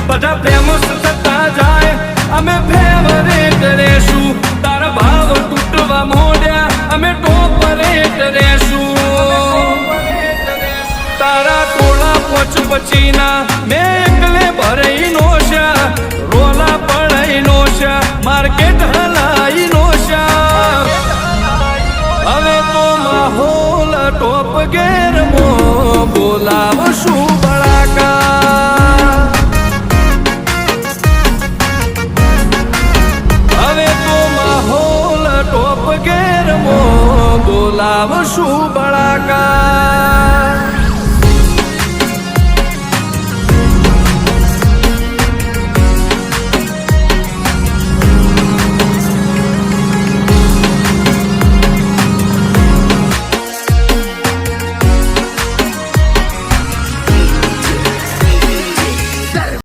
બધા ફેમસ થતા જાય અમે ફેવરેટ રહેશું તારા ભાવ તૂટવા મોડ્યા અમે ટોપરેટ રહેશું તારા ટોળા પોચ પછીના મેં એકલે ભરાઈ નોશા રોલા પડાઈ નોશા માર્કેટ હલાઈ નોશા હવે તો માહોલ ટોપ ગેર મો બોલાવશું બળાકા હવે તો માહોલ ટોપ ગેર મો બોલાવશું